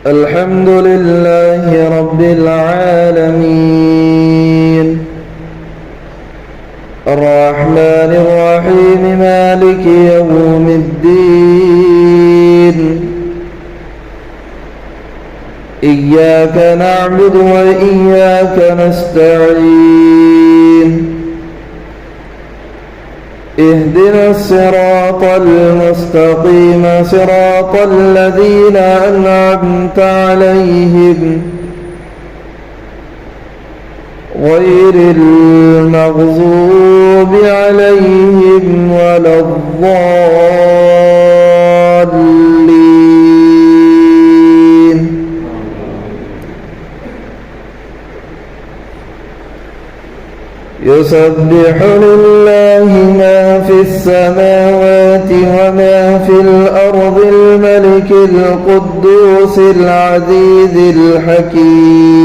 الحمد لله رب العالمين الرحمن الرحيم مالك يوم الدين إياك نعبد وإياك نستعين اهدنا الصراط المستقيم صراط الذين أنعمت عليهم غير المغضوب عليهم ولا الضالين. يسبح لله ما في السماوات وما في الأرض الملك القدوس العزيز الحكيم.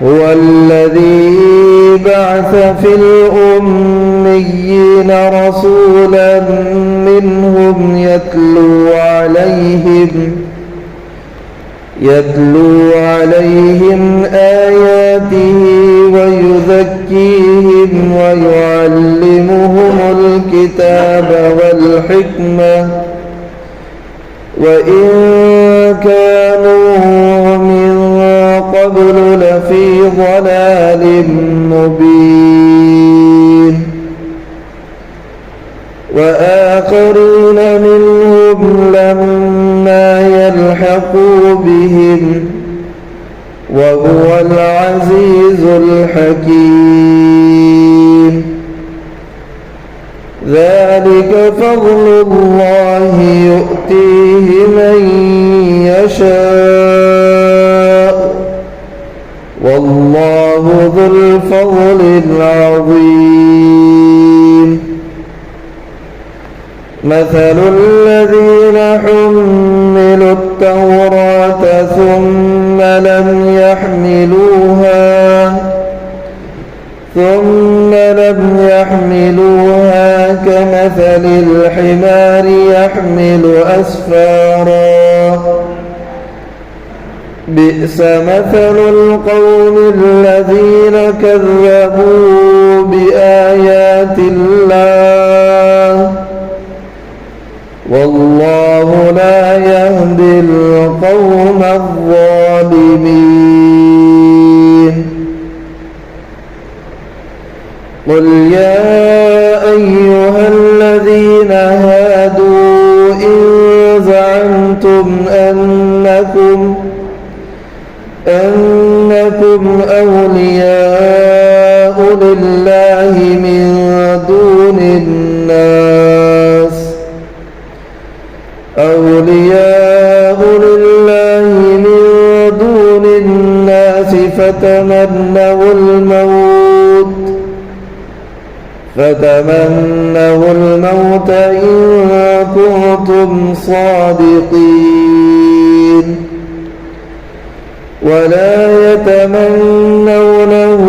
هو الذي بعث في الأميين رسولا منهم يتلو عليهم آياته ويزكيهم ويعلمهم الكتاب والحكمة وإن كانوا من قبل لفي ضلال مبين. وآخرين منهم لما يلحقوا بهم وهو العزيز الحكيم. ذلك فضل الله يؤتيه من يشاء والله ذو الفضل العظيم. مثل الذين حملوا التوراة ثم لم يحملوها كمثل الحمار يحمل أسفارا. بئس مثل القوم الذين كذبوا بآيات الله والله لا يهدي القوم الظالمين. قل يا أيها الذين هادوا إن زعمتم أنكم أولياء لله من دون الناس فتمنوا الموت إن كنتم صادقين ولا يتمنونه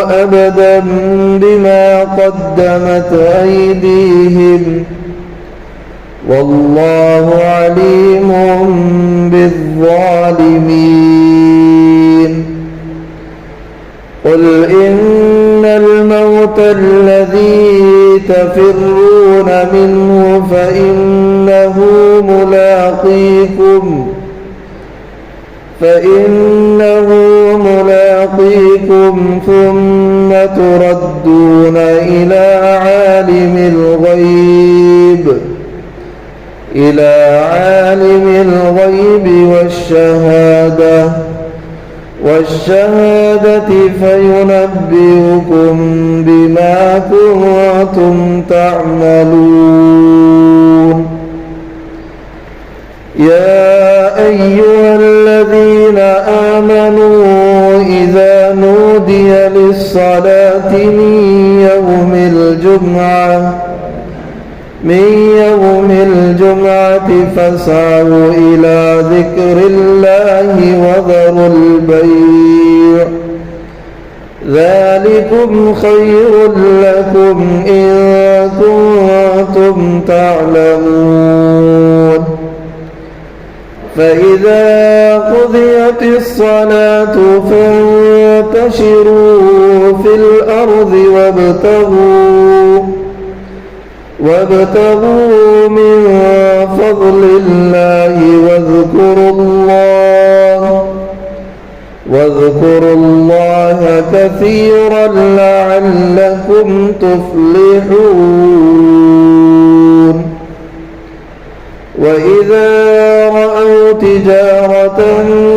أبدا بما قدمت أيديهم والله عليم بالظالمين. قل إن الموت الذي تفرون منه فإنه ملاقيكم ثم تردون إلى عالم الغيب والشهادة فينبئكم بما كنتم تعملون. يا أيها الذين آمنوا إذا نودي للصلاة من يوم الجمعة فاسعوا إلى ذكر الله وذروا البيع ذلكم خير لكم إن كنتم تعلمون. فإذا قضيت الصلاة فانتشروا في الأرض وابتغوا من فضل الله واذكروا الله كثيرا لعلكم تفلحون. وإذا رأوا تجارة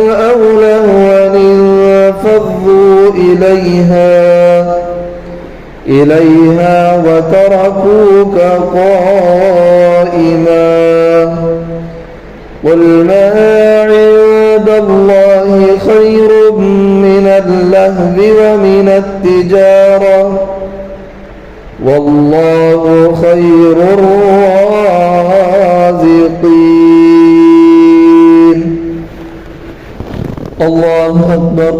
أو لهوا انفضوا إليها وتركوك قائما. قل ما عند الله خير من اللهو ومن التجارة والله خير الرازقين. الله أكبر.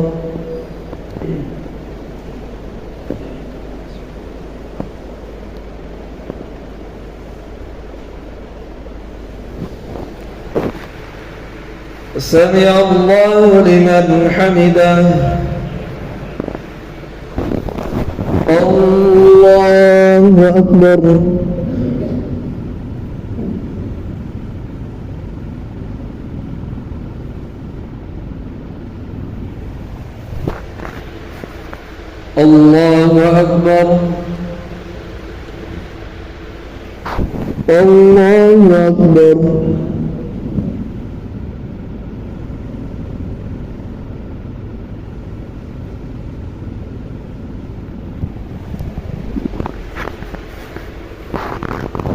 سمع الله لمن حمده. الله أكبر. الله أكبر. الله أكبر.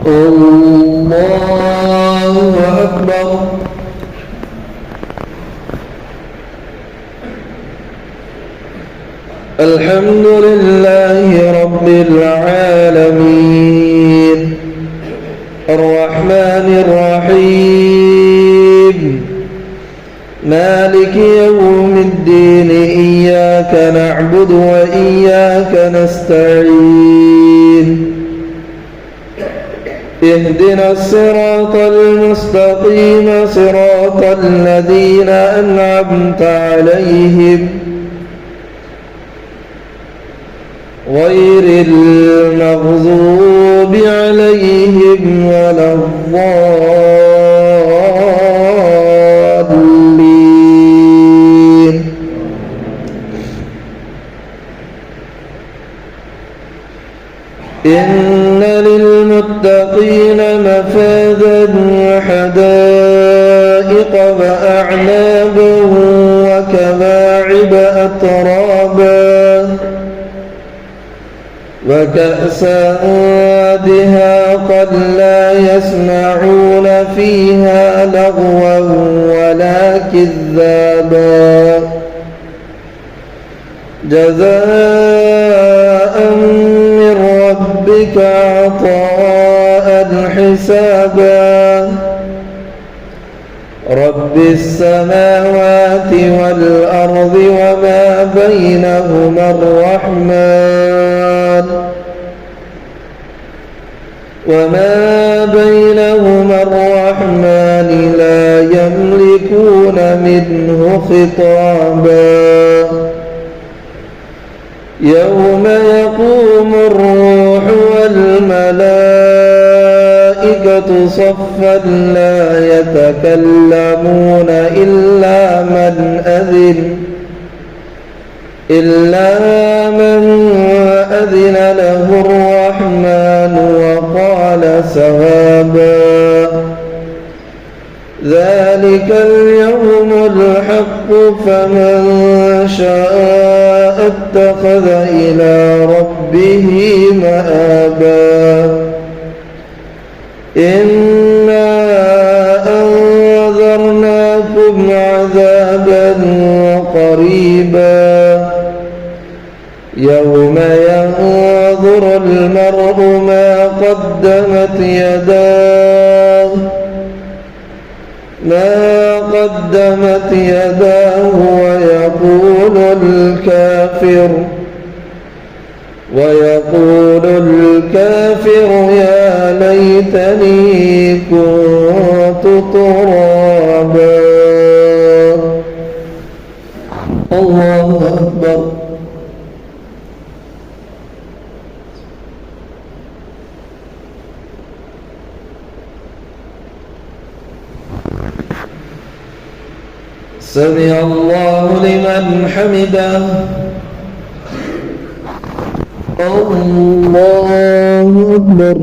الله أكبر. الحمد لله رب العالمين الرحمن الرحيم مالك يوم الدين إياك نعبد وإياك نستعين اهدنا الصراط المستقيم صراط الذين أنعمت عليهم غير المغضوب عليهم ولا الضالين. إن للمتقين مفازا حدائق وأعنابا وكواعب أترابا وكأسا دهاقا لا يسمعون فيها لغوا ولا كذابا جزاء من ربك عطاء حسابا. رب السماوات والأرض وما بينهما الرحمن لا يملكون منه خطابا. يوم يقوم الروح والملائكة صفا لا يتكلمون إلا من أذن له الرحمن وقال صوابا. ذلك اليوم الحق فمن شاء اتخذ إلى ربه مآبا. إنا أنذرناكم عذابا قريبا يوم ينظر المرء ما قدمت يداه ويقول ويقول الكافر يا ليتني كنت ترابا. الله أكبر. سمع الله لمن حمده. الله أكبر.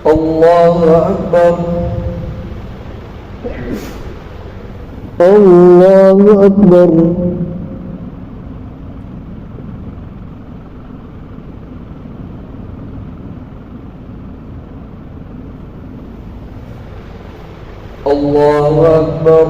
الله أكبر. الله أكبر. الله أكبر.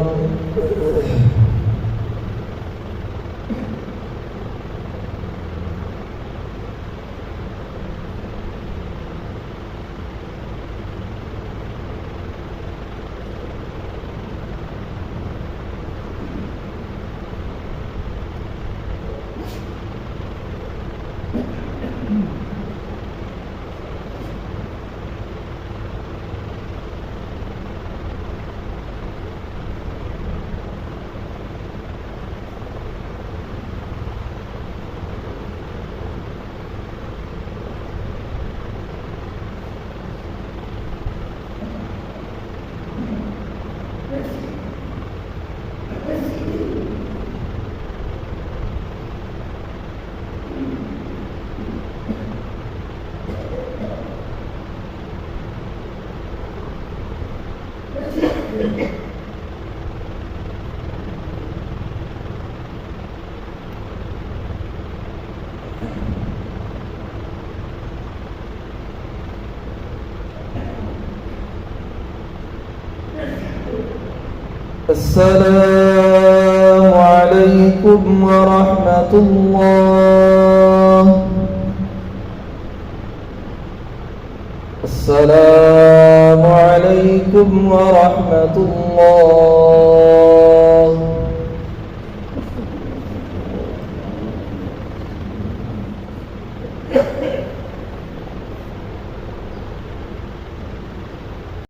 السلام عليكم ورحمة الله. السلام عليكم ورحمة الله.